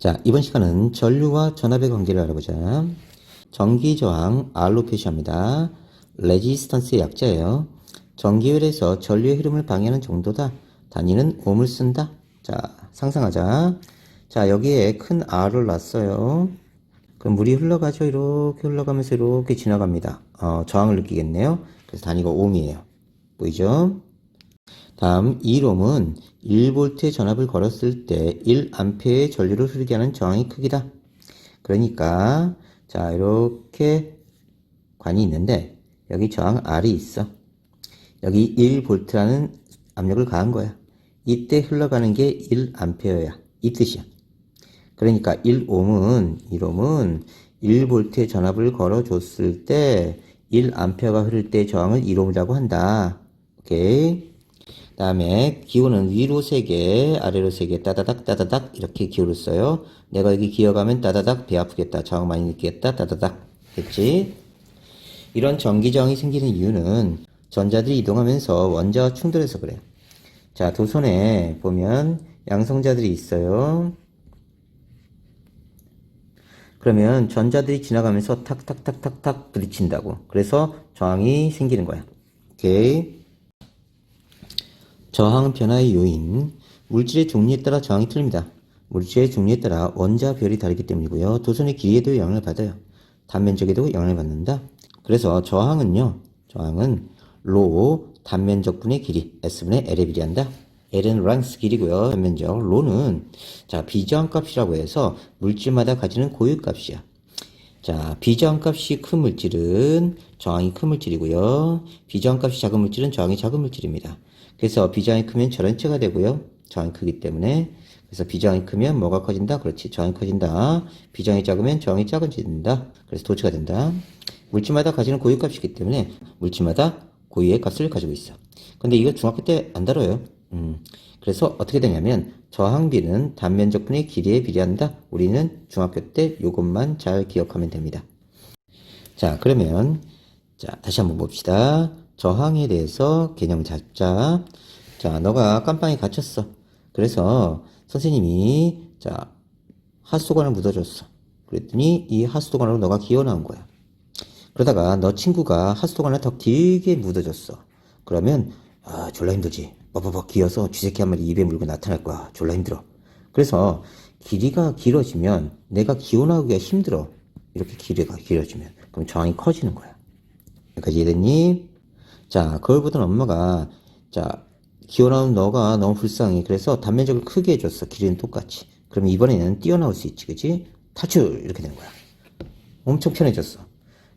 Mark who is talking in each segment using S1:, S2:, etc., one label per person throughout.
S1: 자, 이번 시간은 전류와 전압의 관계를 알아보자. 전기 저항 R로 표시합니다. 레지스턴스의 약자예요. 전기열에서 전류의 흐름을 방해하는 정도다. 단위는 옴을 쓴다. 자, 상상하자. 자, 여기에 큰 R을 놨어요. 그럼 물이 흘러가죠. 이렇게 흘러가면서 이렇게 지나갑니다. 저항을 느끼겠네요. 그래서 단위가 옴이에요. 보이죠? 다음 1옴은 1V의 전압을 걸었을 때 1A의 전류를 흐르게 하는 저항의 크기다. 그러니까 자, 이렇게 관이 있는데 여기 저항 R이 있어. 여기 1V라는 압력을 가한 거야. 이때 흘러가는 게 1A야. 이 뜻이야. 그러니까 1옴은 1V의 전압을 걸어줬을 때 1A가 흐를 때 저항을 1옴이라고 한다. 오케이. 다음에 기호는 위로 3개, 아래로 3개, 따다닥, 따다닥 이렇게 기호를 써요. 내가 여기 기어가면 따다닥 배 아프겠다, 저항 많이 느끼겠다, 따다닥 됐지? 이런 전기저항이 생기는 이유는 전자들이 이동하면서 원자와 충돌해서 그래. 자, 도선에 보면 양성자들이 있어요. 그러면 전자들이 지나가면서 탁탁탁탁탁 부딪힌다고. 그래서 저항이 생기는 거야. 오케이. 저항 변화의 요인, 물질의 종류에 따라 저항이 틀립니다. 물질의 종류에 따라 원자 별이 다르기 때문이고요. 도선의 길이에도 영향을 받아요. 단면적에도 영향을 받는다. 그래서 저항은 로 단면적분의 길이 S분의 L에 비례한다. L은 랑스 길이고요. 단면적 로는 자 비저항값이라고 해서 물질마다 가지는 고유값이야. 자, 비저항값이 큰 물질은 저항이 큰 물질이고요. 비저항값이 작은 물질은 저항이 작은 물질입니다. 그래서 비저항이 크면 전원체가 되고요. 저항이 크기 때문에. 그래서 비저항이 크면 뭐가 커진다? 그렇지. 저항이 커진다. 비저항이 작으면 저항이 작아진다. 그래서 도체가 된다. 물질마다 가지는 고유값이기 때문에 물질마다 고유의 값을 가지고 있어. 근데 이거 중학교 때 안 다뤄요. 그래서 어떻게 되냐면 저항비는 단면적분의 길이에 비례한다. 우리는 중학교 때 이것만 잘 기억하면 됩니다. 자, 그러면 자 다시 한번 봅시다. 저항에 대해서 개념을 잡자. 자, 너가 깜빵에 갇혔어. 그래서 선생님이 자 하수도관을 묻어줬어. 그랬더니 이 하수도관으로 너가 기어 나온 거야. 그러다가 너 친구가 하수도관을 더 길게 묻어줬어. 그러면 졸라 힘들지. 버버버 기어서 쥐새끼 한 마리 입에 물고 나타날 거야. 졸라 힘들어. 그래서 길이가 길어지면 내가 기어 나오기가 힘들어. 이렇게 길이가 길어지면. 그럼 저항이 커지는 거야. 여기까지 이해됐니? 자, 그걸 보던 엄마가 자 기어 나온 너가 너무 불쌍해. 그래서 단면적을 크게 해줬어. 길이는 똑같이. 그럼 이번에는 뛰어나올 수 있지. 그치? 탈출! 이렇게 되는 거야. 엄청 편해졌어.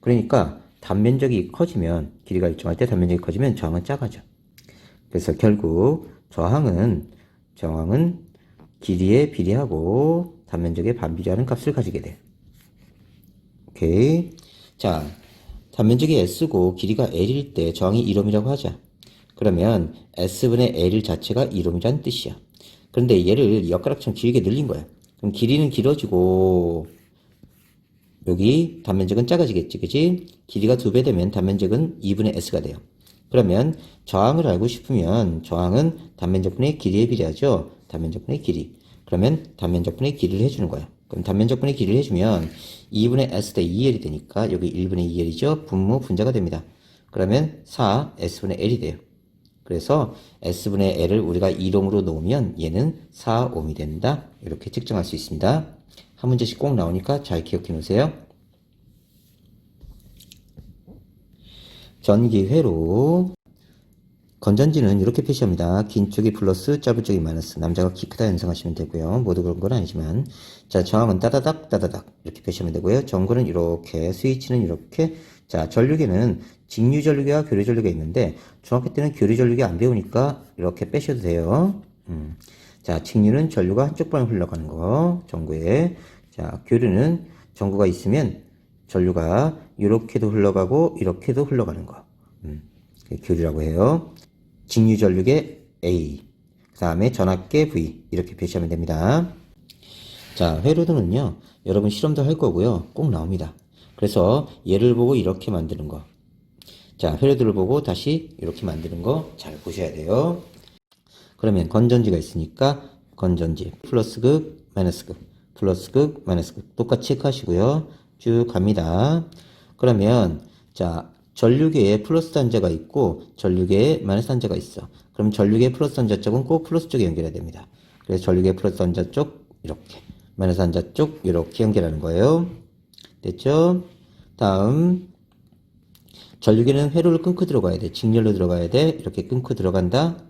S1: 그러니까 단면적이 커지면 길이가 일정할 때 단면적이 커지면 저항은 작아져. 그래서 결국 저항은 길이에 비례하고 단면적에 반비례하는 값을 가지게 돼. 오케이. 자, 단면적이 S고 길이가 L일 때 저항이 1옴이라고 하자. 그러면 S분의 L 자체가 1옴이라는 뜻이야. 그런데 얘를 엿가락처럼 길게 늘린 거야. 그럼 길이는 길어지고 여기 단면적은 작아지겠지, 그치? 길이가 2배 되면 단면적은 2분의 S가 돼요. 그러면 저항을 알고 싶으면 저항은 단면적분의 길이에 비례하죠. 단면적분의 길이. 그러면 단면적분의 길이를 해주는 거야. 그럼 단면적분의 길이를 해주면 2분의 S 대 2L이 되니까 여기 1분의 2L이죠. 분모 분자가 됩니다. 그러면 4 S분의 L이 돼요. 그래서 S분의 L을 우리가 1옴으로 놓으면 얘는 4옴이 된다. 이렇게 측정할 수 있습니다. 한 문제씩 꼭 나오니까 잘 기억해 놓으세요. 전기회로 건전지는 이렇게 표시합니다. 긴 쪽이 플러스, 짧은 쪽이 마이너스. 남자가 키 크다 연상하시면 되고요. 모두 그런 건 아니지만 자, 저항은 따다닥 따다닥 이렇게 표시하면 되고요. 전구는 이렇게, 스위치는 이렇게. 자, 전류계는 직류전류계와 교류전류계가 있는데 중학교 때는 교류전류계 안 배우니까 이렇게 빼셔도 돼요. 자, 직류는 전류가 한쪽 방에 흘러가는 거, 전구에. 자, 교류는 전구가 있으면 전류가 이렇게도 흘러가고 이렇게도 흘러가는 거. 교류라고 해요. 직류전류계 A, 그 다음에 전압계 V 이렇게 표시하면 됩니다. 자, 회로도는요 여러분 실험도 할 거고요 꼭 나옵니다. 그래서 얘를 보고 이렇게 만드는 거, 자 회로도를 보고 다시 이렇게 만드는 거 잘 보셔야 돼요. 그러면 건전지가 있으니까 건전지 플러스극 마이너스극 플러스극, 마이너스극 똑같이 체크하시고요. 쭉 갑니다. 그러면 자, 전류계에 플러스 단자가 있고 전류계에 마이너스 단자가 있어. 그럼 전류계 플러스 단자 쪽은 꼭 플러스 쪽에 연결해야 됩니다. 그래서 전류계 플러스 단자 쪽 이렇게, 마이너스 단자 쪽 이렇게 연결하는 거예요. 됐죠? 다음 전류계는 회로를 끊고 들어가야 돼. 직렬로 들어가야 돼. 이렇게 끊고 들어간다.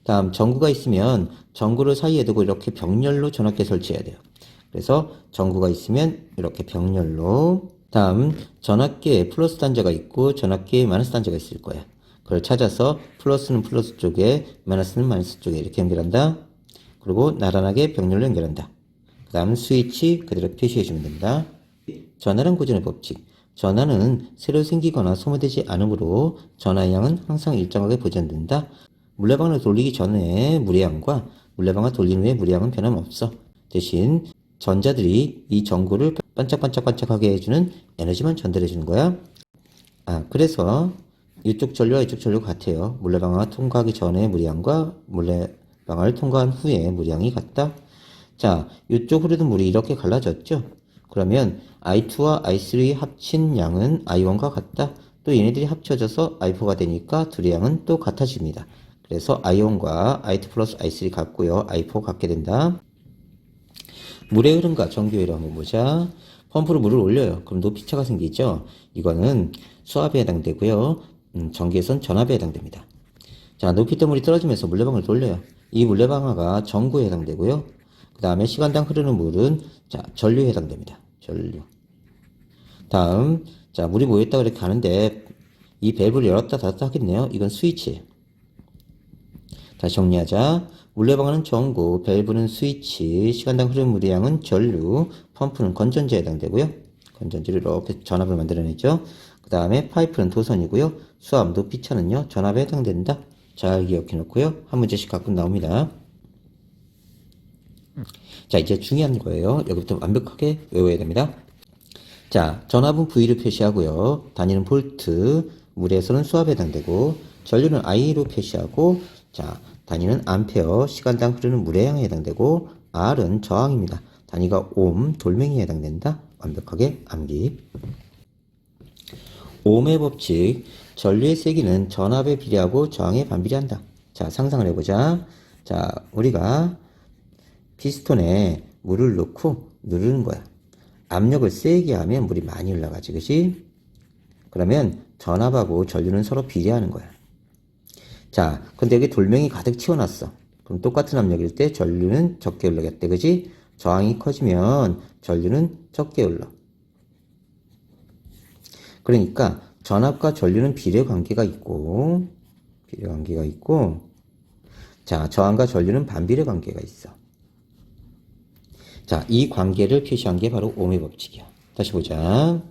S1: 다음 전구가 있으면 전구를 사이에 두고 이렇게 병렬로 전압계 설치해야 돼요. 그래서 전구가 있으면 이렇게 병렬로. 다음 전압계에 플러스 단자가 있고 전압계에 마이너스 단자가 있을 거야. 그걸 찾아서 플러스는 플러스 쪽에 마이너스는 마이너스 쪽에 이렇게 연결한다. 그리고 나란하게 병렬로 연결한다. 그 다음 스위치 그대로 표시해 주면 됩니다. 전하랑 고전의 법칙. 전하는 새로 생기거나 소모되지 않으므로 전하의 양은 항상 일정하게 보존된다. 물레방아를 돌리기 전에 물의 양과 물레방아 돌린 후에 물의 양은 변함없어. 대신 전자들이 이 전구를 반짝반짝반짝하게 해주는 에너지만 전달해주는 거야. 그래서 이쪽 전류와 이쪽 전류 같아요. 물레방아가 통과하기 전에 물의 양과 물레방아를 통과한 후에 물의 양이 같다. 자, 이쪽 흐르는 물이 이렇게 갈라졌죠? 그러면 I2와 I3 합친 양은 I1과 같다. 또 얘네들이 합쳐져서 I4가 되니까 둘의 양은 또 같아집니다. 그래서 I1과 I2 플러스 I3 같고요. I4 같게 된다. 물의 흐름과 전기의 흐름 한번 보자. 펌프로 물을 올려요. 그럼 높이차가 생기죠? 이거는 수압에 해당되고요. 전기에선 전압에 해당됩니다. 자, 높이 때 물이 떨어지면서 물레방아를 돌려요. 이 물레방아가 전구에 해당되고요. 그 다음에 시간당 흐르는 물은 자, 전류에 해당됩니다. 전류. 다음 자, 물이 모였다 그렇게 가는데 이 밸브를 열었다 닫았다 하겠네요. 이건 스위치예요. 다시 정리하자. 물레방아는 전구, 밸브는 스위치, 시간당 흐르는 물의 양은 전류, 펌프는 건전지에 해당되고요. 건전지를 이렇게 전압을 만들어내죠. 그 다음에 파이프는 도선이고요. 수압, 높이차는요 전압에 해당된다. 잘 기억해 놓고요. 한 문제씩 가끔 나옵니다. 자, 이제 중요한 거예요. 여기부터 완벽하게 외워야 됩니다. 자, 전압은 V를 표시하고요. 단위는 볼트, 물에서는 수압에 해당되고, 전류는 I로 표시하고, 자, 단위는 암페어, 시간당 흐르는 물의 양에 해당되고, R은 저항입니다. 단위가 옴, 돌멩이에 해당된다. 완벽하게 암기. 옴의 법칙, 전류의 세기는 전압에 비례하고 저항에 반비례한다. 자, 상상을 해보자. 자, 우리가 피스톤에 물을 넣고 누르는 거야. 압력을 세게 하면 물이 많이 올라가지, 그치? 그러면 전압하고 전류는 서로 비례하는 거야. 자, 근데 여기 돌멩이 가득 채워놨어. 그럼 똑같은 압력일 때 전류는 적게 올라겠대, 그치? 저항이 커지면 전류는 적게 올라. 그러니까 전압과 전류는 비례 관계가 있고, 자, 저항과 전류는 반비례 관계가 있어. 자, 이 관계를 표시한 게 바로 옴의 법칙이야. 다시 보자.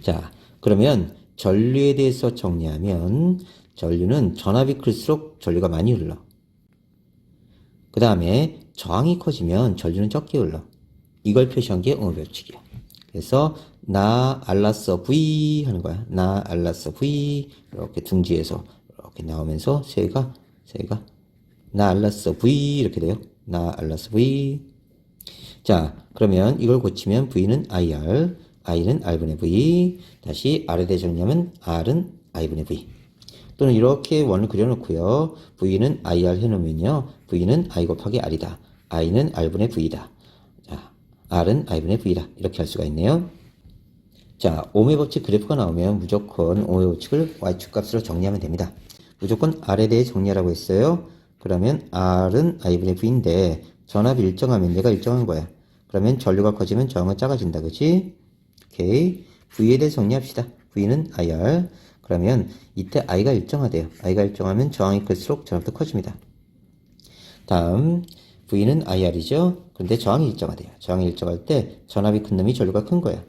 S1: 자, 그러면 전류에 대해서 정리하면 전류는 전압이 클수록 전류가 많이 흘러. 그 다음에 저항이 커지면 전류는 적게 흘러. 이걸 표시한 게 옴의 법칙이야. 그래서 나 알라서 V 하는 거야. 나 알라서 V 이렇게 둥지에서 이렇게 나오면서 세가 나 알라서 V 이렇게 돼요. 나 알라서 V. 자, 그러면 이걸 고치면 V는 IR, I는 R분의 V, 다시 R에 대해 정리하면 R은 I분의 V. 또는 이렇게 원을 그려놓고요. V는 IR 해놓으면요. V는 I 곱하기 R이다. I는 R분의 V다. 자, R은 I분의 V다. 이렇게 할 수가 있네요. 자, 옴의 법칙 그래프가 나오면 무조건 옴의 법칙을 Y축 값으로 정리하면 됩니다. 무조건 R에 대해 정리하라고 했어요. 그러면 R은 I분의 V인데 전압이 일정하면 얘가 일정한 거야. 그러면 전류가 커지면 저항은 작아진다. 그치? 오케이. V에 대해 정리합시다. V는 IR. 그러면 이때 I가 일정하대요. I가 일정하면 저항이 클수록 전압도 커집니다. 다음 V는 IR이죠. 그런데 저항이 일정하대요. 저항이 일정할 때 전압이 큰 놈이 전류가 큰 거야.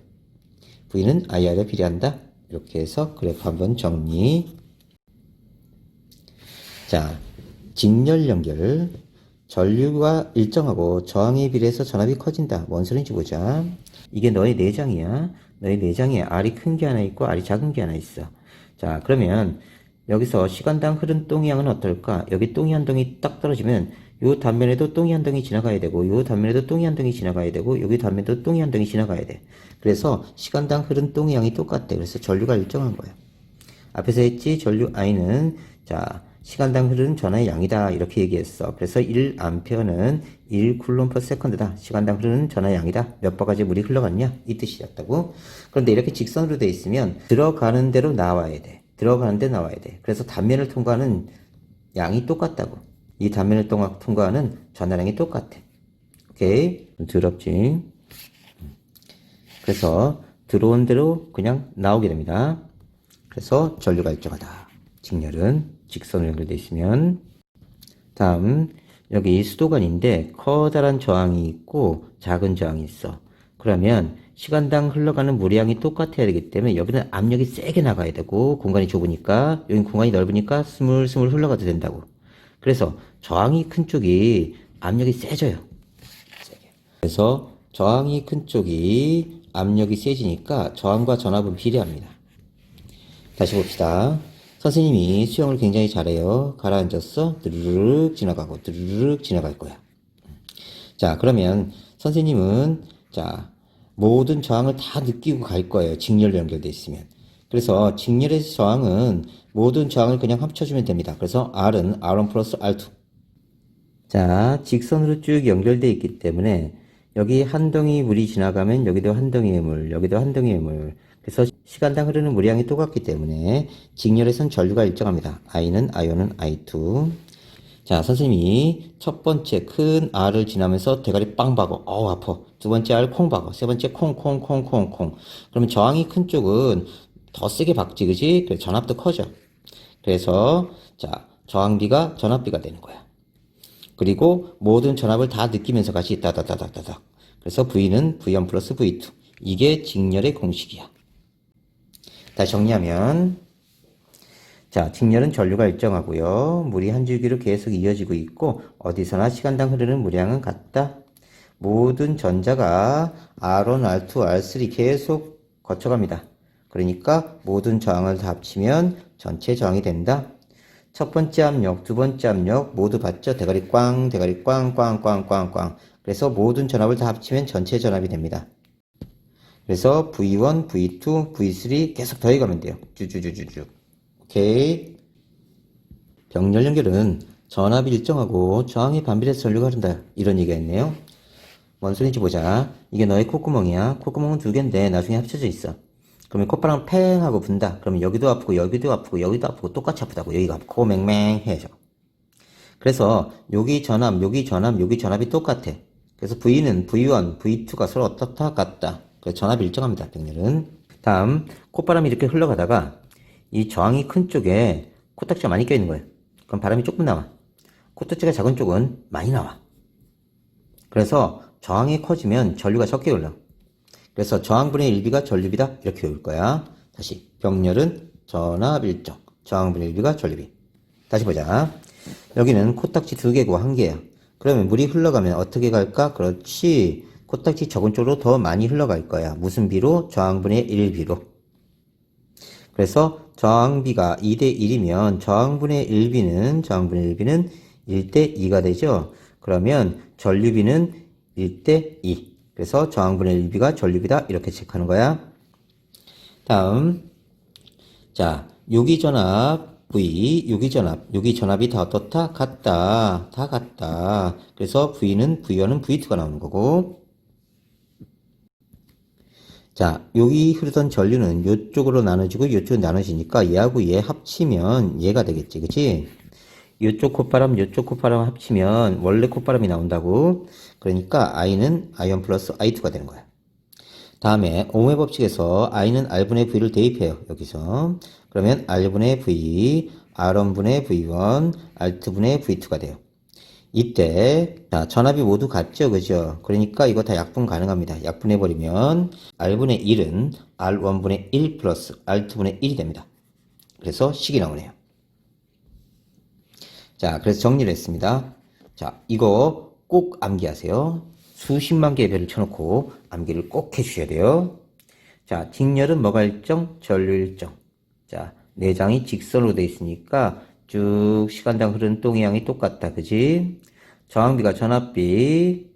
S1: V는 IR에 비례한다. 이렇게 해서 그래프 한번 정리. 자, 직렬 연결. 전류가 일정하고 저항에 비례해서 전압이 커진다. 뭔 소리인지 보자. 이게 너의 내장이야. 너의 내장에 R이 큰 게 하나 있고 R이 작은 게 하나 있어. 자, 그러면 여기서 시간당 흐른 똥이 양은 어떨까? 여기 똥이 한 덩이 딱 떨어지면 요 단면에도 똥이 한 덩이 지나가야 되고 요 단면에도 똥이 한 덩이 지나가야 되고 여기 단면에도 똥이 한 덩이 지나가야 돼. 그래서 시간당 흐른 똥의 양이 똑같대. 그래서 전류가 일정한 거야. 앞에서 했지 전류 I는 자 시간당 흐르는 전하의 양이다 이렇게 얘기했어. 그래서 1A는 1쿨롬/세컨드다. 시간당 흐르는 전하의 양이다. 몇 바가지 물이 흘러갔냐 이 뜻이었다고. 그런데 이렇게 직선으로 돼 있으면 들어가는 대로 나와야 돼. 들어가는 데 나와야 돼. 그래서 단면을 통과하는 양이 똑같다고. 이 단면을 통과하는 전하량이 똑같아. 오케이? 좀 더럽지? 그래서 들어온 대로 그냥 나오게 됩니다. 그래서 전류가 일정하다. 직렬은 직선으로 연결되어 있으면. 다음 여기 수도관인데 커다란 저항이 있고 작은 저항이 있어. 그러면 시간당 흘러가는 물량이 똑같아야 되기 때문에 여기는 압력이 세게 나가야 되고 공간이 좁으니까 여기 공간이 넓으니까 스물스물 흘러가도 된다고. 그래서 저항이 큰 쪽이 압력이 세져요. 세게. 그래서 저항이 큰 쪽이 압력이 세지니까 저항과 전압은 비례합니다. 다시 봅시다. 선생님이 수영을 굉장히 잘해요. 가라앉았어. 드르륵 지나가고 드르륵 지나갈 거야. 자, 그러면 선생님은 자 모든 저항을 다 느끼고 갈 거예요. 직렬로 연결되어 있으면. 그래서 직렬의 저항은 모든 저항을 그냥 합쳐주면 됩니다. 그래서 R은 R1 플러스 R2. 자, 직선으로 쭉 연결되어 있기 때문에 여기 한 덩이 물이 지나가면 여기도 한 덩이의 물, 여기도 한 덩이의 물. 그래서 시간당 흐르는 물량이 똑같기 때문에 직렬에선 전류가 일정합니다. I는 I1은 I2. 자, 선생님이 첫 번째 큰 R을 지나면서 대가리 빵 박어. 어우, 아파. 두 번째 R 콩 박어. 세 번째 콩. 그러면 저항이 큰 쪽은 더 세게 박지, 그지? 그래서 전압도 커져. 그래서, 자, 저항비가 전압비가 되는 거야. 그리고 모든 전압을 다 느끼면서 같이 따다다다다닥. 그래서 V는 V1 플러스 V2. 이게 직렬의 공식이야. 다시 정리하면, 자, 직렬은 전류가 일정하고요. 물이 한 줄기로 계속 이어지고 있고 어디서나 시간당 흐르는 물량은 같다. 모든 전자가 R1, R2, R3 계속 거쳐갑니다. 그러니까 모든 저항을 다 합치면 전체 저항이 된다. 첫 번째 압력, 두 번째 압력 모두 받죠. 대가리 꽝, 대가리 꽝. 그래서 모든 전압을 다 합치면 전체 전압이 됩니다. 그래서 V1, V2, V3 계속 더해가면 돼요. 쭈쭈쭈쭈쭈. 오케이. 병렬 연결은 전압이 일정하고 저항이 반비례해서 전류가 흐른다. 이런 얘기가 있네요. 뭔 소리인지 보자. 이게 너의 콧구멍이야. 콧구멍은 두 개인데 나중에 합쳐져 있어. 그러면 콧바람 팽 하고 분다. 그러면 여기도 아프고 여기도 아프고 여기도 아프고 똑같이 아프다고. 여기가 아프고 맹맹해져. 그래서 여기 전압, 여기 전압, 여기 전압이 똑같아. 그래서 V는 V1, V2가 서로 어떻다 같다. 그래서 전압이 일정합니다. 병렬은. 다음 콧바람이 이렇게 흘러가다가 이 저항이 큰 쪽에 코딱지가 많이 껴있는 거예요. 그럼 바람이 조금 나와. 코딱지가 작은 쪽은 많이 나와. 그래서 저항이 커지면 전류가 적게 흘러. 그래서 저항분의 1비가 전류비다 이렇게 외울 거야. 다시 병렬은 전압 일정, 저항분의 1비가 전류비. 다시 보자. 여기는 코딱지 두 개고 한 개야. 그러면 물이 흘러가면 어떻게 갈까? 그렇지. 코딱지 적은 쪽으로 더 많이 흘러갈 거야. 무슨 비로? 저항분의 1비로. 그래서 저항비가 2대 1이면 저항분의 1비는 1대 2가 되죠. 그러면 전류비는 1대 2. 그래서 저항분의 1비가 전류비다. 이렇게 체크하는 거야. 다음, 자, 요기전압 V, 요기전압이 다 어떻다? 같다. 다 같다. 그래서 V는 V1은 V2가 나오는 거고. 자, 여기 흐르던 전류는 이쪽으로 나눠지고 이쪽으로 나눠지니까 얘하고 얘 합치면 얘가 되겠지, 그치? 이쪽 콧바람 합치면 원래 콧바람이 나온다고. 그러니까 I는 I1 플러스 I2가 되는 거야. 다음에 ohm의 법칙에서 I는 R분의 V를 대입해요, 여기서. 그러면 R분의 V, R1분의 V1, R2분의 V2가 돼요. 이때 자 전압이 모두 같죠, 그죠? 그러니까 이거 다 약분 가능합니다. 약분해버리면 R분의 1은 R1분의 1 플러스 R2분의 1이 됩니다. 그래서 식이 나오네요. 자, 그래서 정리를 했습니다. 자, 이거 꼭 암기하세요. 수십만 개의 별을 쳐놓고 암기를 꼭 해주셔야 돼요. 자, 직렬은 뭐가 일정? 전류 일정. 자, 내장이 직선으로 돼 있으니까 쭉 시간당 흐르는 똥의 양이 똑같다. 그지? 저항비가 전압비.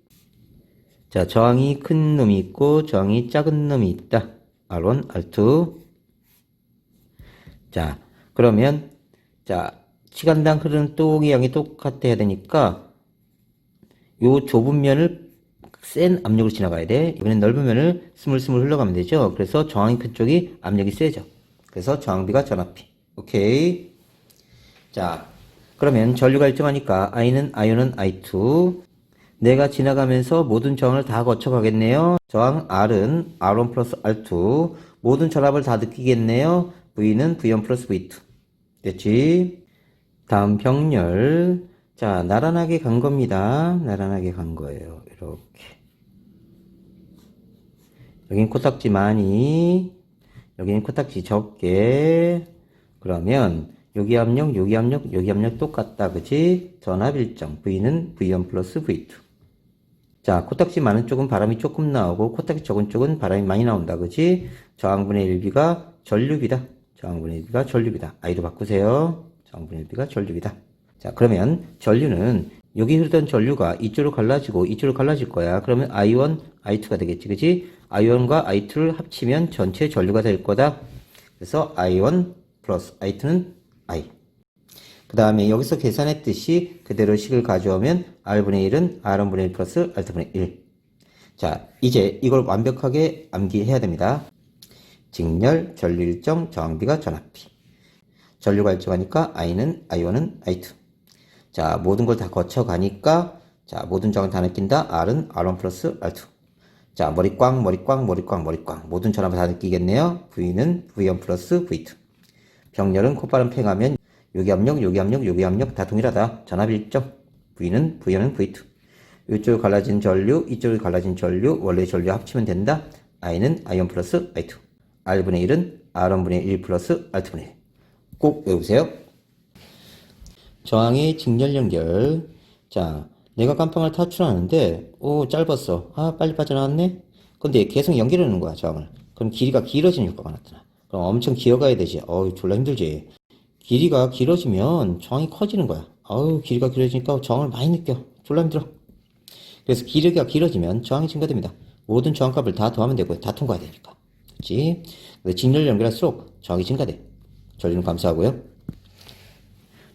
S1: 자, 저항이 큰 놈이 있고 저항이 작은 놈이 있다. R1, R2. 자, 그러면 자, 시간당 흐르는 똥의 양이 똑같아야 되니까 요 좁은 면을 센 압력으로 지나가야 돼. 이번엔 넓은 면을 스물스물 흘러가면 되죠. 그래서 저항이 큰 쪽이 압력이 세죠. 그래서 저항비가 전압비. 오케이. 자, 그러면 전류가 일정하니까 I는 I2. 내가 지나가면서 모든 저항을 다 거쳐가겠네요. 저항 R은 R1 플러스 R2. 모든 전압을 다 느끼겠네요. V는 V1 플러스 V2. 됐지? 다음 병렬. 자, 나란하게 간 겁니다. 나란하게 간 거예요. 이렇게. 여긴 코딱지 많이, 여기는 코딱지 적게. 그러면 여기 압력, 여기 압력, 여기 압력 똑같다. 그치? 전압 일정. V는 V1 플러스 V2. 자, 코딱지 많은 쪽은 바람이 조금 나오고 코딱지 적은 쪽은 바람이 많이 나온다. 그치? 저항분의 1B가 전류비다. 저항분의 1B가 전류비다. I로 바꾸세요. 저항분의 1B가 전류비다. 자, 그러면 전류는 여기 흐르던 전류가 이쪽으로 갈라지고 이쪽으로 갈라질 거야. 그러면 I1, I2가 되겠지. 그치? I1과 I2를 합치면 전체 전류가 될 거다. 그래서 I1 플러스 I2는 I. 그 다음에 여기서 계산했듯이 그대로 식을 가져오면 R분의 1은 R1분의 1 플러스 R2분의 1. 자, 이제 이걸 완벽하게 암기해야 됩니다. 직렬, 전류 일정, 저항비가 전압비. 전류가 일정하니까 I는 I1은 I2. 자, 모든 걸 다 거쳐가니까 자, 모든 저항을 다 느낀다. R은 R1 플러스 R2. 자, 머리 꽝, 머리 꽝, 머리 꽝, 머리 꽝. 모든 전압을 다 느끼겠네요. V는 V1 플러스 V2. 병렬은 콧바람 팽하면 여기 압력, 여기 압력, 여기 압력 다 동일하다. 전압 일정. V는 V1은 V2. 이쪽으로 갈라진 전류, 이쪽으로 갈라진 전류, 원래 전류 합치면 된다. I는 I1 플러스 I2. R분의 1은 R1분의 1 플러스 R2분의 1. 꼭 외우세요. 저항의 직렬 연결. 자, 내가 깜빵을 탈출하는데, 오, 짧았어. 아, 빨리 빠져나왔네? 근데 계속 연결하는 거야, 저항을. 그럼 길이가 길어지는 효과가 나타나. 그럼 엄청 기어가야 되지. 어우, 졸라 힘들지. 길이가 길어지면 저항이 커지는 거야. 어우, 길이가 길어지니까 저항을 많이 느껴. 졸라 힘들어. 그래서 길이가 길어지면 저항이 증가됩니다. 모든 저항값을 다 더하면 되고요. 다 통과해야 되니까. 그치? 직렬 연결할수록 저항이 증가돼. 전류는 감소하고요.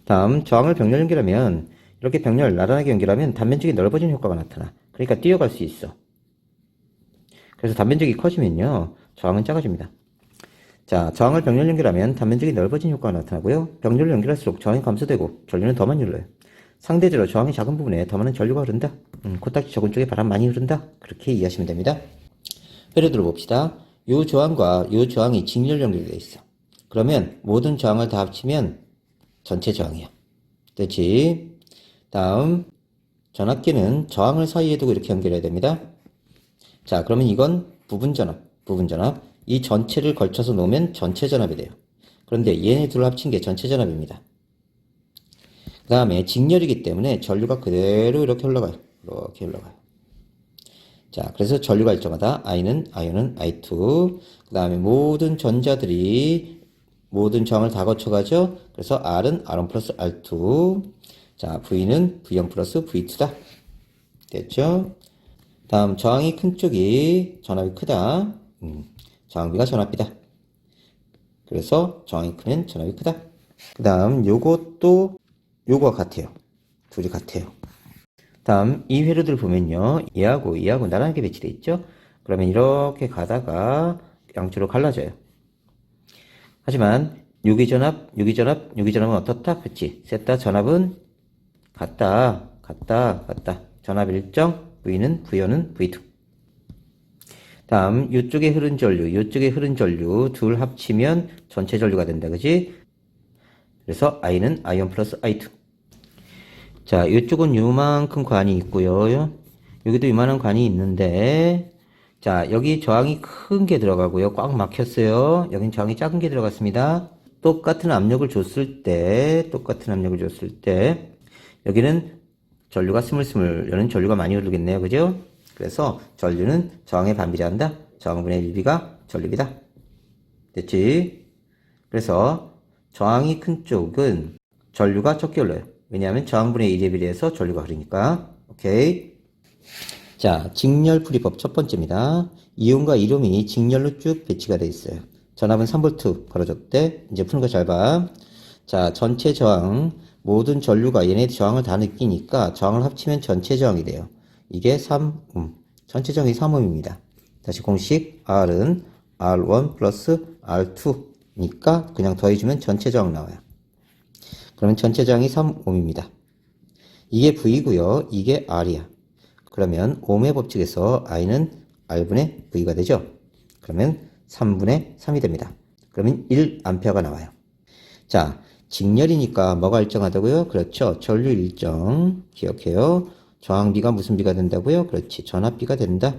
S1: 다음, 저항을 병렬 연결하면 이렇게 병렬 나란하게 연결하면 단면적이 넓어지는 효과가 나타나. 그러니까 뛰어갈 수 있어. 그래서 단면적이 커지면요, 저항은 작아집니다. 자, 저항을 병렬 연결하면 단면적이 넓어지는 효과가 나타나고요. 병렬을 연결할수록 저항이 감소되고 전류는 더 많이 흘러요. 상대적으로 저항이 작은 부분에 더 많은 전류가 흐른다. 코딱지 적은 쪽에 바람 많이 흐른다. 그렇게 이해하시면 됩니다. 회로들을 봅시다. 요 저항과 요 저항이 직렬 연결되어 있어. 그러면 모든 저항을 다 합치면 전체 저항이야. 됐지? 다음, 전압계는 저항을 사이에 두고 이렇게 연결해야 됩니다. 자, 그러면 이건 부분전압, 부분전압. 이 전체를 걸쳐서 놓으면 전체 전압이 돼요. 그런데 얘네 둘을 합친 게 전체 전압입니다. 그 다음에 직렬이기 때문에 전류가 그대로 이렇게 흘러가요. 이렇게 흘러가요. 자, 그래서 전류가 일정하다. I는 I2. 그 다음에 모든 전자들이 모든 저항을 다 거쳐가죠. 그래서 R은 R1 플러스 R2. 자, V는 V1 플러스 V2다. 됐죠? 다음, 저항이 큰 쪽이 전압이 크다. 저항비가 전압비다. 그래서 저항이 크면 전압이 크다. 그 다음, 요것도 요거와 같아요. 둘이 같아요. 다음, 이 회로들 보면요. 얘하고 나란하게 배치되어 있죠? 그러면 이렇게 가다가 양쪽으로 갈라져요. 하지만 유기전압은 어떻다? 그치? 셋다 전압은 같다. 전압 일정, V는 V1은 V2. 다음, 이쪽에 흐른 전류 둘 합치면 전체 전류가 된다. 그지? 그래서 I는 I1 플러스 I2. 자, 이쪽은 요만큼 관이 있고요. 여기도 요만한 관이 있는데, 자, 여기 저항이 큰 게 들어가고요. 꽉 막혔어요. 여긴 저항이 작은 게 들어갔습니다. 똑같은 압력을 줬을 때, 여기는 전류가 스물스물, 여기는 전류가 많이 흐르겠네요. 그죠? 그래서 전류는 저항에 반비례한다. 저항분의 1B가 전류비다. 됐지? 그래서 저항이 큰 쪽은 전류가 적게 흘러요. 왜냐하면 저항분의 1에 비례해서 전류가 흐르니까. 오케이. 자, 직렬 풀이법 첫 번째입니다. 이온과 이듐이 직렬로 쭉 배치가 되어 있어요. 전압은 3V 걸어줬대. 이제 푸는 거 잘 봐. 자, 전체 저항. 모든 전류가 얘네 저항을 다 느끼니까 저항을 합치면 전체 저항이 돼요. 이게 3옴. 전체 저항이 3옴입니다. 다시 공식 R은 R1 플러스 R2니까 그냥 더해주면 전체 저항 나와요. 그러면 전체 저항이 3옴입니다. 이게 V고요. 이게 R이야. 그러면 옴의 법칙에서 I는 R분의 V가 되죠. 그러면 3분의 3이 됩니다. 그러면 1A가 나와요. 자, 직렬이니까 뭐가 일정하다고요? 그렇죠. 전류 일정. 기억해요. 저항비가 무슨 비가 된다고요? 그렇지. 전압비가 된다.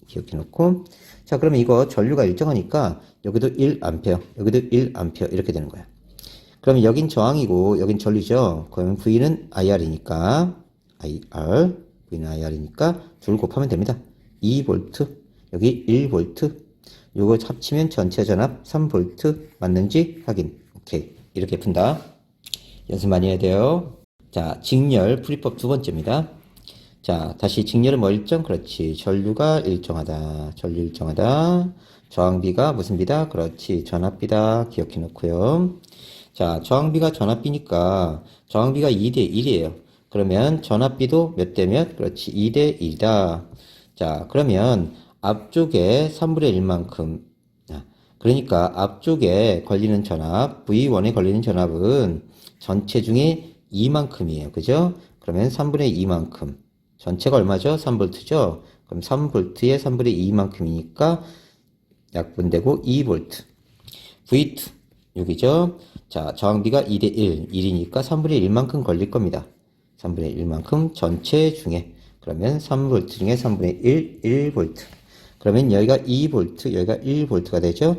S1: 기억해 놓고. 자, 그러면 이거 전류가 일정하니까 여기도 1A, 여기도 1A 이렇게 되는 거야. 그러면 여긴 저항이고 여긴 전류죠. 그러면 V는 IR이니까 IR, V는 IR이니까 둘 곱하면 됩니다. 2V, 여기 1V. 요거 합치면 전체 전압 3V 맞는지 확인. 오케이. 이렇게 푼다. 연습 많이 해야 돼요. 자, 직렬 풀이법 두 번째입니다. 자, 다시 직렬은 뭐 일정? 그렇지. 전류가 일정하다. 전류 일정하다. 저항비가 무슨 비다? 그렇지. 전압비다. 기억해 놓고요. 자, 저항비가 전압비니까 저항비가 2대 1이에요. 그러면 전압비도 몇 대 몇? 그렇지. 2대 1이다. 자, 그러면 앞쪽에 3분의 1만큼. 그러니까 앞쪽에 걸리는 전압, V1에 걸리는 전압은 전체 중에 2만큼이에요. 그죠? 그러면 3분의 2만큼. 전체가 얼마죠? 3V죠? 그럼 3V에 3분의 2만큼이니까 약분되고 2V. V2. 여기죠? 자, 저항비가 2대 1. 1이니까 3분의 1만큼 걸릴 겁니다. 3분의 1만큼 전체 중에. 그러면 3V 중에 3분의 1, 1V. 그러면 여기가 2V, 여기가 1V가 되죠?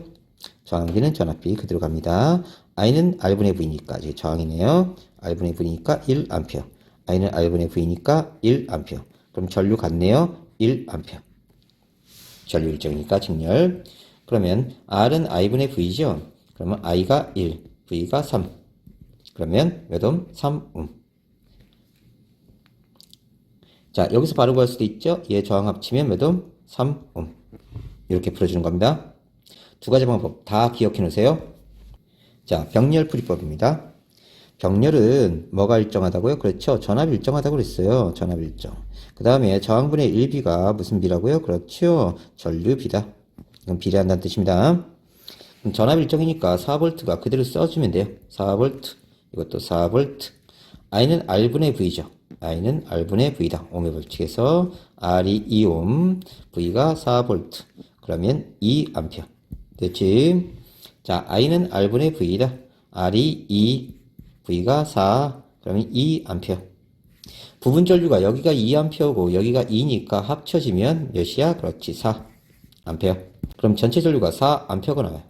S1: 저항비는 전압비 그대로 갑니다. I는 R분의 V니까 이제 저항이네요. R분의 V니까 1A. I는 R분의 V니까 1A. 그럼 전류 같네요. 1A. 전류 일정이니까 직렬. 그러면 R은 I분의 V죠. 그러면 I가 1, V가 3. 그러면 몇 옴? 3옴. 자, 여기서 바로 구할 수도 있죠. 얘 저항 합치면 몇 옴? 3옴. 이렇게 풀어주는 겁니다. 두 가지 방법 다 기억해 놓으세요. 자, 병렬 풀이법입니다. 병렬은 뭐가 일정하다고요? 그렇죠. 전압이 일정하다고 그랬어요. 전압 일정. 그 다음에 저항분의 1비가 무슨 비라고요? 그렇죠. 전류비다. 이건 비례한다는 뜻입니다. 그럼 전압 일정이니까 4V가 그대로 써주면 돼요. 4V. 이것도 4V. I는 R분의 V죠. I는 R분의 V다. 옴의 법칙에서 R이 2옴, V가 4V. 그러면 2A. 됐지? 자, I는 R분의 V다. R이 2, V가 4, 그러면 2A. 부분 전류가 여기가 2A고 여기가 2니까 합쳐지면 몇이야? 그렇지, 4A. 그럼 전체 전류가 4A가 나와요.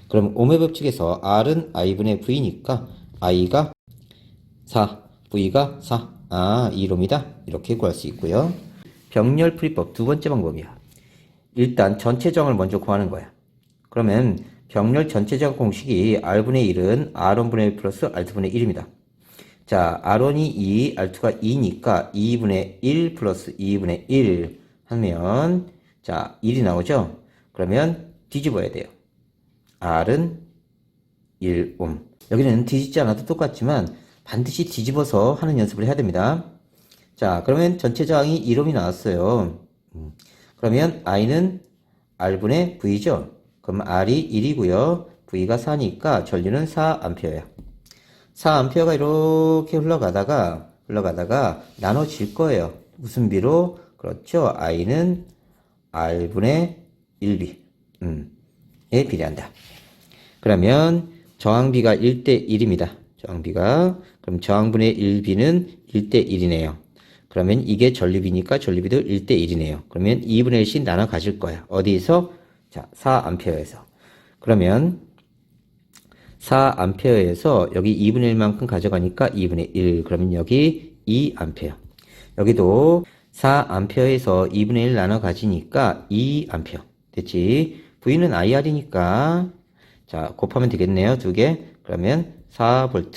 S1: 그럼 옴의 법칙에서 R은 I분의 V니까 I가 4, V가 4. 아, 2롬이다. 이렇게 구할 수 있고요. 병렬 풀이법 두 번째 방법이야. 일단 전체 저항을 먼저 구하는 거야. 그러면 병렬 전체 저항 공식이 R분의 1은 R1분의 1 플러스 R2분의 1입니다. 자, R1이 2, R2가 2니까 2분의 1 플러스 2분의 1 하면 자, 1이 나오죠? 그러면 뒤집어야 돼요. R은 1옴. 여기는 뒤집지 않아도 똑같지만 반드시 뒤집어서 하는 연습을 해야 됩니다. 자, 그러면 전체 저항이 1옴이 나왔어요. 그러면 I는 R분의 V죠? 그럼 R이 1이고요. V가 4니까 전류는 4A예요. 4A가 이렇게 흘러가다가 나눠질 거예요. 무슨 비로? 그렇죠. I는 R분의 1B. 에 비례한다. 그러면 저항비가 1대 1입니다. 저항비가. 그럼 저항분의 1B는 1대 1이네요. 그러면 이게 전류비니까 전류비도 1대 1이네요. 그러면 2분의 1씩 나눠 가질 거야. 어디서? 자, 4A에서. 그러면 4A에서 여기 2분의 1만큼 가져가니까 2분의 1. 그러면 여기 2A. 여기도 4A에서 2분의 1 나눠 가지니까 2A. 됐지? V는 IR이니까 자, 곱하면 되겠네요. 두 개. 그러면 4V.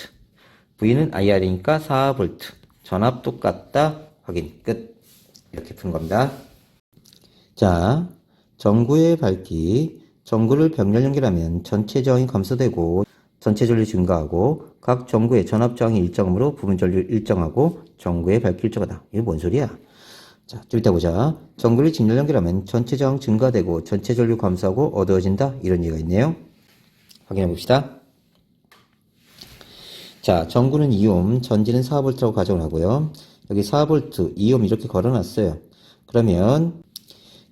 S1: V는 IR이니까 4V. 전압 똑같다. 확인. 끝. 이렇게 푼 겁니다. 자, 전구의 밝기. 전구를 병렬 연결하면 전체 저항이 감소되고 전체 전류 증가하고 각 전구의 전압 저항이 일정하므로 부분 전류 일정하고 전구의 밝기 일정하다. 이게 뭔 소리야? 자, 좀 이따 보자. 전구를 직렬 연결하면 전체 저항 증가되고 전체 전류 감소하고 어두워진다. 이런 얘기가 있네요. 확인해 봅시다. 자, 전구는 2옴, 전지는 4V라고 가정을 하고요. 여기 4V, 2옴 이렇게 걸어놨어요. 그러면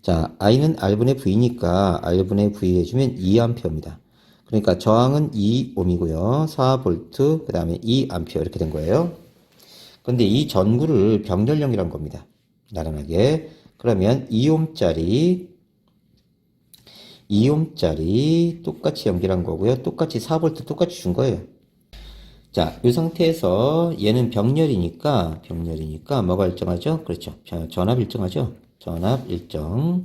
S1: 자, I는 R분의 V니까 R분의 V 해주면 2A입니다. 그러니까 저항은 2옴이고요. 4V, 그 다음에 2A 이렇게 된 거예요. 그런데 이 전구를 병렬 연결한 겁니다. 나란하게. 그러면 2옴짜리 똑같이 연결한 거고요. 똑같이 4V 똑같이 준 거예요. 자, 이 상태에서 얘는 병렬이니까 뭐가 일정하죠? 그렇죠. 전압 일정하죠. 전압 일정.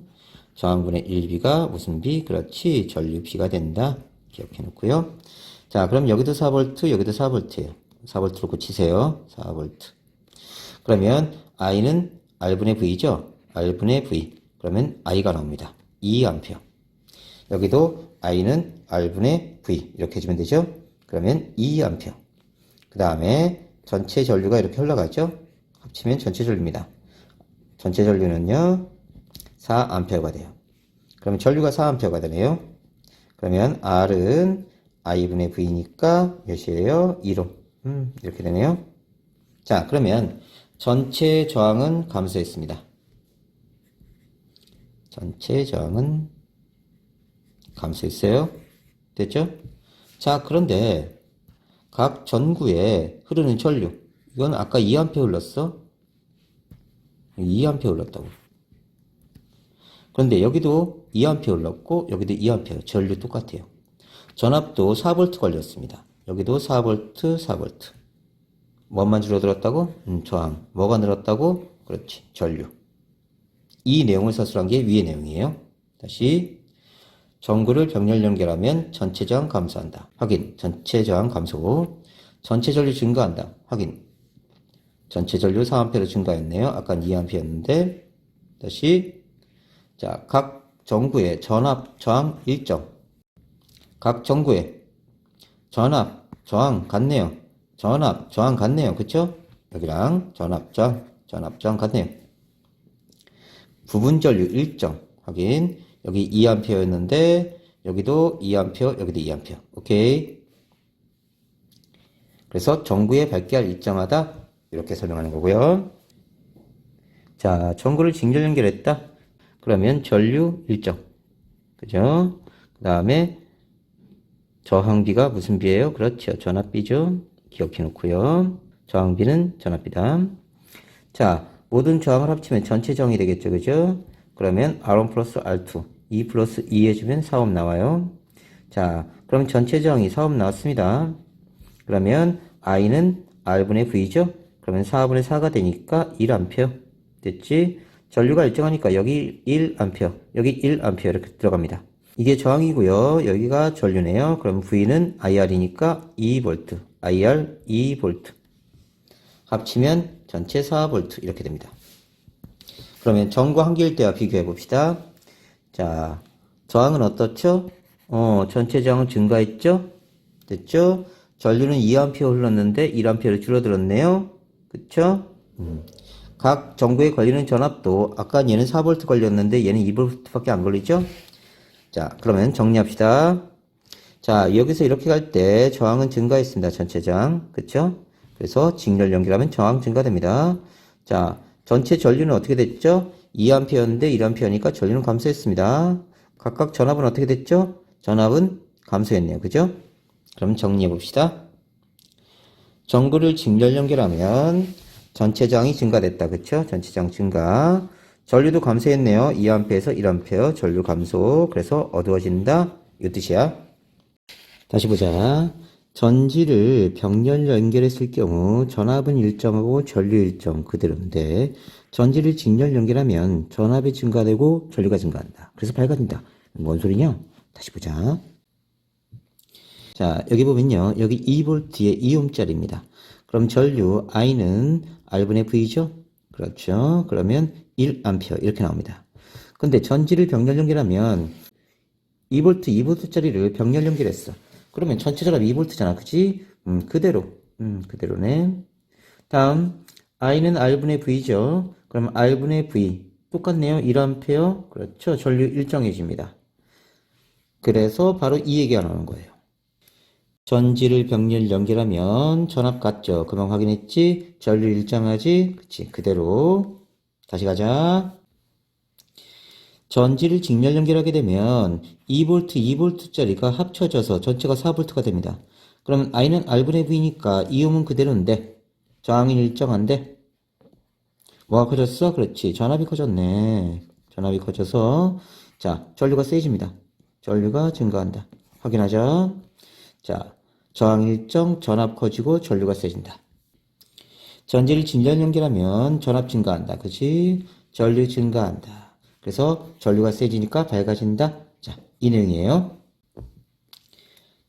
S1: 저항분의 1B가 무슨 B? 그렇지. 전류 B가 된다. 기억해 놓고요. 자, 그럼 여기도 4V, 여기도 4V예요. 4V로 고치세요. 4V. 그러면 I는 R분의 V죠? R분의 V. 그러면 I가 나옵니다. 2A. 여기도 I는 R분의 V. 이렇게 해주면 되죠? 그러면 2A. 그 다음에 전체 전류가 이렇게 흘러가죠? 합치면 전체 전류입니다. 전체 전류는요, 4A가 돼요. 그러면 전류가 4A가 되네요. 그러면 R은 I분의 V니까 몇이에요? 1옴. 이렇게 되네요. 자, 그러면 전체 저항은 감소했습니다. 전체 저항은 감소했어요. 됐죠? 자, 그런데 각 전구에 흐르는 전류. 이건 아까 2A 흘렀어? 2A 흘렀다고. 그런데 여기도 2A 흘렀고, 여기도 2A. 전류 똑같아요. 전압도 4V 걸렸습니다. 여기도 4V, 4V. 뭐만 줄어들었다고? 저항. 뭐가 늘었다고? 그렇지. 전류. 이 내용을 서술한 게 위의 내용이에요. 다시. 전구를 병렬 연결하면 전체 저항 감소한다. 확인. 전체 저항 감소. 전체 전류 증가한다. 확인. 전체 전류 4A로 증가했네요. 아까 2A였는데. 다시. 자, 각 전구의 전압, 저항 일정. 각 전구의 전압, 저항 같네요. 전압, 저항 같네요. 그쵸? 여기랑 전압, 저항 같네요. 부분 전류 일정. 확인. 여기 2A였는데 여기도 2A, 여기도 2A. 오케이. 그래서 전구의 밝기가 일정하다. 이렇게 설명하는 거고요. 자, 전구를 직렬 연결했다. 그러면 전류 일정. 그죠? 그 다음에 저항비가 무슨 비예요? 그렇죠. 전압비죠. 기억해 놓고요. 저항비는 전압비다. 자, 모든 저항을 합치면 전체 저항이 되겠죠. 그죠? 그러면 R1 플러스 R2, 2 플러스 2 해주면 4옴 나와요. 자, 그럼 전체 저항이 4옴 나왔습니다. 그러면 I는 R분의 V죠? 그러면 4분의 4가 되니까 1A. 됐지? 전류가 일정하니까 여기 1A, 여기 1A 이렇게 들어갑니다. 이게 저항이고요. 여기가 전류네요. 그럼 V는 IR이니까 2V, IR 2V. 합치면 전체 4V 이렇게 됩니다. 그러면 전구 한기일대와 비교해 봅시다. 자, 저항은 어떻죠? 전체 저항은 증가했죠? 됐죠? 전류는 2A 흘렀는데 1A로 줄어들었네요. 그쵸? 각 전구에 걸리는 전압도 아까 얘는 4V 걸렸는데 얘는 2V밖에 안 걸리죠? 자, 그러면 정리합시다. 자, 여기서 이렇게 갈 때 저항은 증가했습니다. 전체 저항. 그쵸? 그래서 직렬 연결하면 저항 증가됩니다. 자, 전체 전류는 어떻게 됐죠? 2A였는데 1A니까 전류는 감소했습니다. 각각 전압은 어떻게 됐죠? 전압은 감소했네요. 그죠? 그럼 정리해 봅시다. 전구를 직렬 연결하면 전체 저항이 증가됐다. 그쵸? 전체 저항 증가. 전류도 감소했네요. 2A에서 1A 전류 감소. 그래서 어두워진다. 이 뜻이야. 다시 보자. 전지를 병렬 연결했을 경우 전압은 일정하고 전류 일정 그대로인데 전지를 직렬 연결하면 전압이 증가되고 전류가 증가한다. 그래서 밝아진다. 뭔 소리냐? 다시 보자. 자, 여기 보면요. 여기 2V에 2ohm짜리입니다. 그럼 전류 I는 R분의 V죠? 그렇죠. 그러면 1A 이렇게 나옵니다. 근데 전지를 병렬 연결하면 2V, 2V짜리를 병렬 연결했어. 그러면 전체 전압 2V잖아. 그치? 그대로네. 다음, I는 R분의 V죠. 그럼 R분의 V. 똑같네요. 1A. 그렇죠. 전류 일정해집니다. 그래서 바로 이 얘기가 나오는 거예요. 전지를 병렬 연결하면 전압 같죠? 금방 확인했지? 전류 일정하지? 그치? 그대로. 다시 가자. 전지를 직렬 연결하게 되면 2V, 2V짜리가 합쳐져서 전체가 4V가 됩니다. 그러면 I는 R분의 V니까 이음은 그대로인데 저항이 일정한데 뭐가 커졌어? 그렇지. 전압이 커졌네. 전압이 커져서 자, 전류가 세집니다. 전류가 증가한다. 확인하자. 자, 저항 일정, 전압 커지고 전류가 세진다. 전지를 직렬 연결하면 전압 증가한다. 그치? 전류 증가한다. 그래서 전류가 세지니까 밝아진다. 자, 이 내용이에요.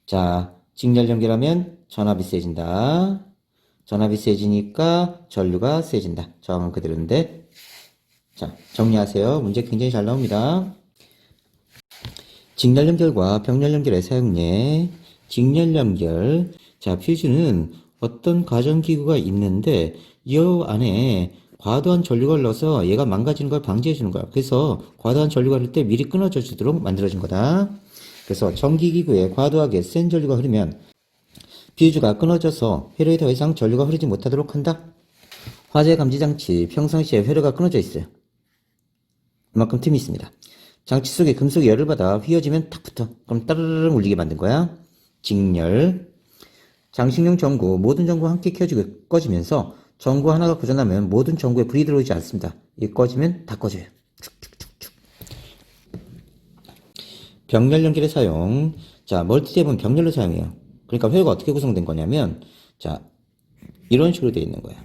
S1: 자, 직렬 연결하면 전압이 세진다. 전압이 세지니까 전류가 세진다. 저항은 그대로인데. 자, 정리하세요. 문제 굉장히 잘 나옵니다. 직렬 연결과 병렬 연결의 사용례. 직렬 연결. 자, 퓨즈는 어떤 가전기구가 있는데 이 안에 과도한 전류가 흘러서 얘가 망가지는 걸 방지해 주는 거야. 그래서 과도한 전류가 흐를 때 미리 끊어져 주도록 만들어진 거다. 그래서 전기기구에 과도하게 센 전류가 흐르면 퓨즈가 끊어져서 회로에 더 이상 전류가 흐르지 못하도록 한다. 화재 감지 장치 평상시에 회로가 끊어져 있어요. 이만큼 틈이 있습니다. 장치 속에 금속이 열을 받아 휘어지면 탁 붙어. 그럼 따르르 울리게 만든 거야. 직렬. 장식용 전구, 모든 전구가 함께 켜지고 꺼지면서 전구 하나가 고장나면 모든 전구에 불이 들어오지 않습니다. 이게 꺼지면 다 꺼져요. 축축축축. 병렬 연결의 사용. 자, 멀티탭은 병렬로 사용해요. 그러니까 회로가 어떻게 구성된 거냐면, 자, 이런 식으로 되어 있는 거야.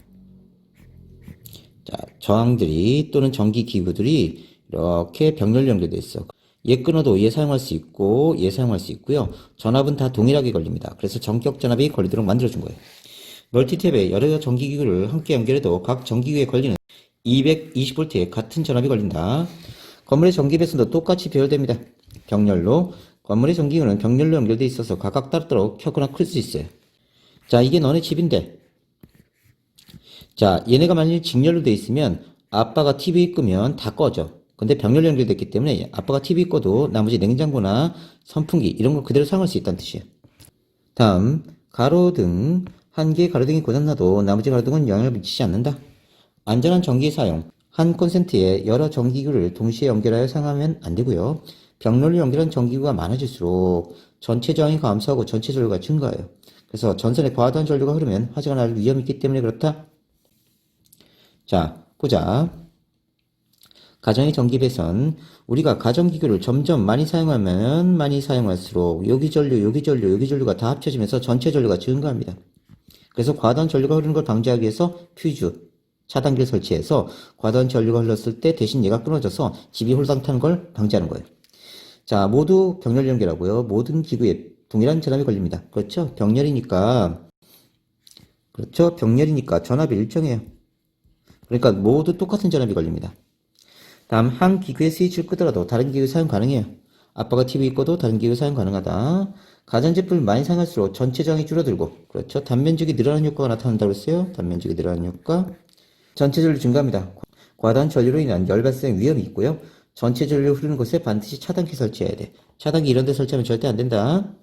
S1: 자, 저항들이 또는 전기 기구들이 이렇게 병렬 연결되어 있어. 얘 끊어도 얘 사용할 수 있고, 얘 사용할 수 있고요. 전압은 다 동일하게 걸립니다. 그래서 전격 전압이 걸리도록 만들어준 거예요. 멀티탭에 여러 전기기구를 함께 연결해도 각 전기기구에 걸리는 220V에 같은 전압이 걸린다. 건물의 전기 배선도 똑같이 배열됩니다. 병렬로. 건물의 전기구는 병렬로 연결되어 있어서 각각 따로따로 켜거나 끌 수 있어요. 자, 이게 너네 집인데. 자, 얘네가 만일 직렬로 되어 있으면 아빠가 TV 끄면 다 꺼져. 근데 병렬로 연결됐기 때문에 아빠가 TV 꺼도 나머지 냉장고나 선풍기 이런 걸 그대로 사용할 수 있다는 뜻이에요. 다음, 가로등. 한 개의 가로등이 고장나도 나머지 가로등은 영향을 미치지 않는다. 안전한 전기 사용. 한 콘센트에 여러 전기구를 동시에 연결하여 사용하면 안 되고요. 병렬로 연결한 전기구가 많아질수록 전체 저항이 감소하고 전체 전류가 증가해요. 그래서 전선에 과도한 전류가 흐르면 화재가 날 위험이 있기 때문에 그렇다. 자, 보자. 가정의 전기 배선. 우리가 가전기구를 점점 많이 사용하면 많이 사용할수록 여기 전류, 여기 전류, 여기 전류가 다 합쳐지면서 전체 전류가 증가합니다. 그래서 과도한 전류가 흐르는 걸 방지하기 위해서 퓨즈, 차단기를 설치해서 과도한 전류가 흘렀을 때 대신 얘가 끊어져서 집이 홀랑 타는 걸 방지하는 거예요. 자, 모두 병렬 연결하고요. 모든 기구에 동일한 전압이 걸립니다. 그렇죠? 병렬이니까 전압이 일정해요. 그러니까 모두 똑같은 전압이 걸립니다. 다음, 한 기구의 스위치를 끄더라도 다른 기구 사용 가능해요. 아빠가 TV 꺼도 다른 기구 사용 가능하다. 가전제품을 많이 사용할수록 전체 저항이 줄어들고, 그렇죠? 단면적이 늘어나는 효과가 나타난다고 했어요. 단면적이 늘어나는 효과. 전체 전류 증가합니다. 과다한 전류로 인한 열 발생 위험이 있고요. 전체 전류 흐르는 곳에 반드시 차단기 설치해야 돼. 차단기 이런 데 설치하면 절대 안 된다.